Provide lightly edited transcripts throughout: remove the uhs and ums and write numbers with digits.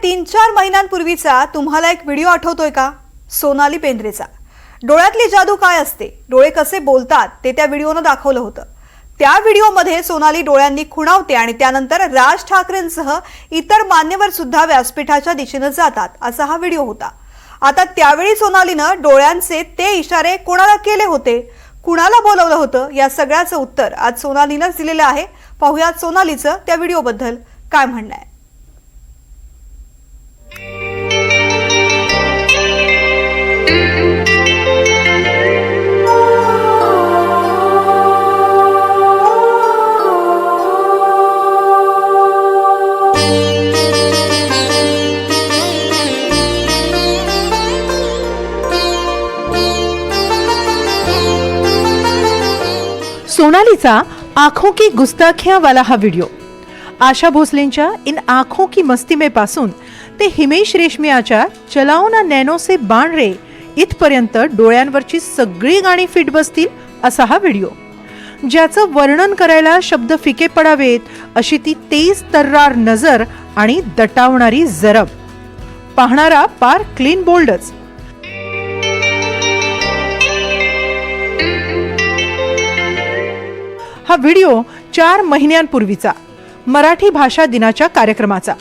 3-4 महिन्यांपूर्वीचा तुम्हाला एक व्हिडिओ आठवतोय का? सोनाली बेंद्रेचा. डोळ्यातली जादू काय असते, डोळे कसे बोलतात ते त्या व्हिडिओनं दाखवलं होतं. त्या व्हिडिओमध्ये सोनाली डोळ्यांनी खुणावते आणि त्यानंतर राज ठाकरेंसह इतर मान्यवर सुद्धा व्यासपीठाच्या दिशेने जातात असा हा व्हिडिओ होता. आता त्यावेळी सोनालीनं डोळ्यांचे ते इशारे कोणाला केले होते, कुणाला बोलवलं होतं, या सगळ्याचं उत्तर आज सोनालीनंच दिलेलं आहे. पाहुयात सोनालीचं त्या व्हिडिओबद्दल काय म्हणणं आहे. सोनालीचा आंखों की गुस्ताखियां वाला हा व्हिडिओ. आशा भोसलेंच्या इन आंखों की मस्ती में पासून ते हिमेश रेशमियाच्या चलाओ ना नैनो से बाण रे इथपर्यंत डोळ्यांवरची सगळी गाणी फिट बसतील असा हा व्हिडिओ, ज्याचं वर्णन करायला शब्द फिके पडावेत अशी ती तेज तर्रार नजर आणि दटावणारी जरब. पाहणारा पार क्लीन बोल्डच. हा व्हिडिओ 4 महिन्यांपूर्वीचा मराठी भाषा दिनाच्या कार्यक्रमाचा.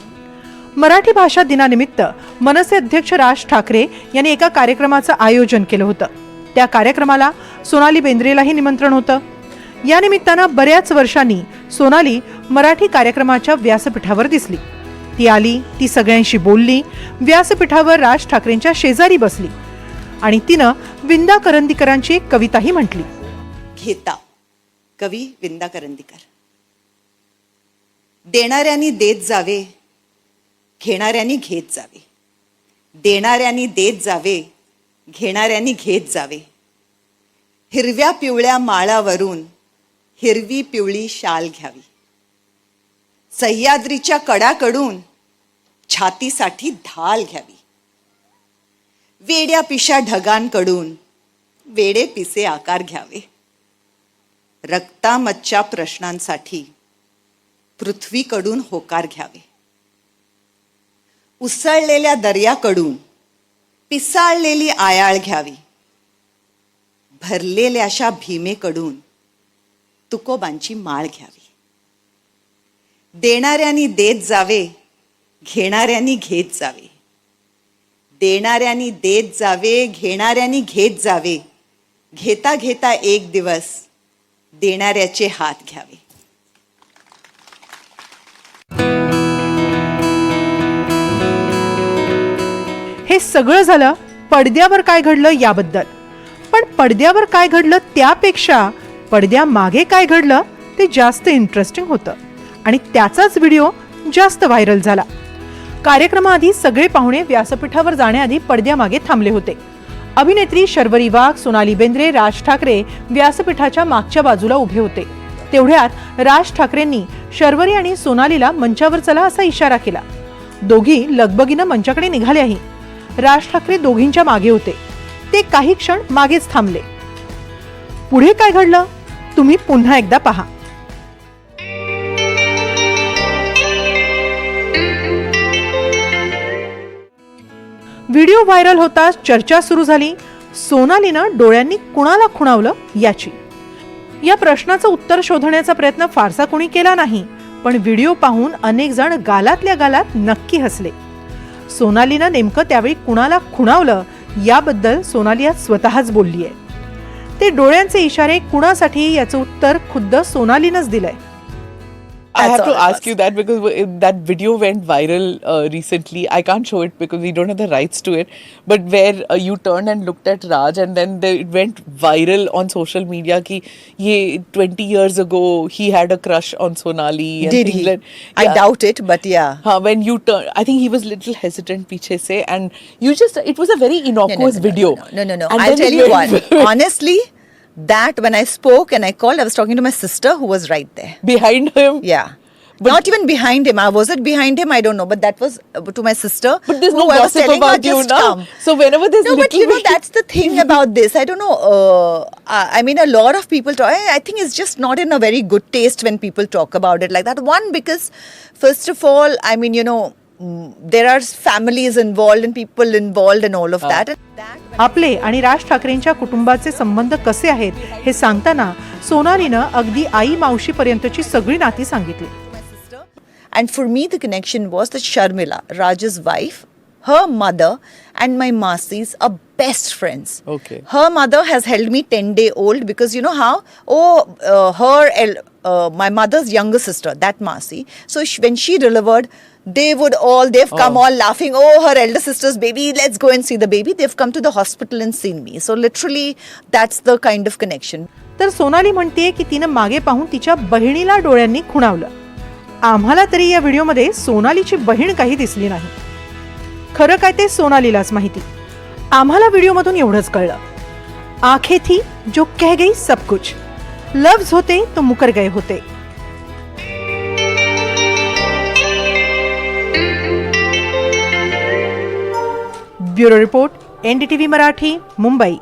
मराठी भाषा दिनानिमित्त मनसे अध्यक्ष राज ठाकरे यांनी एका कार्यक्रमाचं आयोजन केलं होतं. त्या कार्यक्रमाला सोनाली बेंद्रेलाही निमंत्रण होतं. या निमित्तानं बऱ्याच वर्षांनी सोनाली मराठी कार्यक्रमाच्या व्यासपीठावर दिसली. ती आली, ती सगळ्यांशी बोलली, व्यासपीठावर राज ठाकरेंच्या शेजारी बसली आणि तिनं विंदा करंदीकरांची एक कविताही म्हटली. घेता कवी विंदा करंदीकर. देणाऱ्यांनी देत जावे, घेणाऱ्यांनी घेत जावे. देणाऱ्यांनी देत जावे, घेणाऱ्यांनी घेत जावे. हिरव्या पिवळ्या माळावरून हिरवी पिवळी शाल घ्यावी. सह्याद्रीच्या कडाकडून छातीसाठी ढाल घ्यावी. वेड्या पिशा ढगांकडून वेडे पिसे आकार घ्यावे. रक्तामच्च्या प्रश्नांसाठी पृथ्वीकडून होकार घ्यावे. उसळलेल्या दर्याकडून पिसाळलेली आयाळ घ्यावी. भरलेल्याशा भीमेकडून तुकोबांची माळ घ्यावी. देणाऱ्यांनी देत जावे, घेणाऱ्यांनी घेत जावे. देणाऱ्यांनी देत जावे, घेणाऱ्यांनी घेत जावे. घेता घेता एक दिवस देणाऱ्याचे हात घ्यावे. हे सगळं झालं पडद्यावर काय घडलं याबद्दल. पण पडद्यावर काय घडलं त्यापेक्षा पडद्यामागे काय घडलं ते जास्त इंटरेस्टिंग होतं आणि त्याचाच व्हिडिओ जास्त व्हायरल झाला. कार्यक्रमाआधी सगळे पाहुणे व्यासपीठावर जाण्याआधी पडद्यामागे थांबले होते. अभिनेत्री शर्वरी वाघ, सोनाली बेंद्रे, राज ठाकरे व्यासपीठाच्या मागच्या बाजूला उभे होते. तेवढ्यात राज ठाकरेंनी शर्वरी आणि सोनालीला मंचावर चला असा इशारा केला. दोघी लगबगीनं मंचाकडे निघाल्याही. राज ठाकरे दोघींच्या मागे होते. ते काही क्षण मागेच थांबले. पुढे काय घडलं तुम्ही पुन्हा एकदा पहा. व्हिडिओ व्हायरल होताच चर्चा सुरू झाली सोनालीनं डोळ्यांनी कुणाला खुणावलं याची. या प्रश्नाचं उत्तर शोधण्याचा प्रयत्न फारसा कोणी केला नाही, पण व्हिडिओ पाहून अनेक जण गालातल्या गालात नक्की हसले. सोनालीनं नेमकं त्यावेळी कुणाला खुणावलं याबद्दल सोनाली आज स्वतःच बोललीय. ते डोळ्यांचे इशारे कुणासाठी याचं उत्तर खुद्द सोनालीनंच दिलंय. I have to ask you that because that video went viral recently. I can't show it because we don't have the rights to it. But where you turned and looked at Raj and then it went viral on social media ki ye 20 years ago he had a crush on Sonali. And Did he? I doubt it, but yeah. When you turned, I think he was little hesitant piche se, and you just, it was a very innocuous video. No. And I'll then tell you one. Honestly, that when I spoke and I called, I was talking to my sister who was right there. Behind him. Yeah. But not even behind him. Was it behind him? I don't know. But that was to my sister. But there's no who I was gossip telling her, about you just now. come. So whenever there's No, but little you know, that's the thing about this. I don't know. I mean, a lot of people talk. I think it's just not in a very good taste when people talk about it like that. One, because first of all, I mean, you know, there are families involved and people involved and all of that. And that आपले आणि राज ठाकरेंच्या कुटुंबाचे संबंध कसे आहेत हे सांगताना सोनालीनं अगदी आई मावशीपर्यंतची सगळी नाती सांगितली. And for me, the connection was that Sharmila, Raj's wife, her mother, and my Masis are best friends. Okay. Her mother has held me 10-day-old because you know how? My mother's younger sister, that Masi. So when she delivered, they've come all laughing. Oh, her elder sister's baby, let's go and see the baby. They've come to the hospital and seen me. So literally, that's the kind of connection. तर सोनाली म्हणते की तिनं मागे पाहून तिच्या बहिणीला डोळ्यांनी खुणावलं. आम्हाला तरी या व्हिडिओमध्ये सोनालीची बहीण काही दिसली नाही. खरं काय ते सोनालीलाच माहिती. आम्हाला व्हिडिओमधून एवढंच कळलं. आंखें थी जो कह गई सब कुछ, लफ्ज होते तो मुकर गए होते. Bureau report, NDTV Marathi, Mumbai.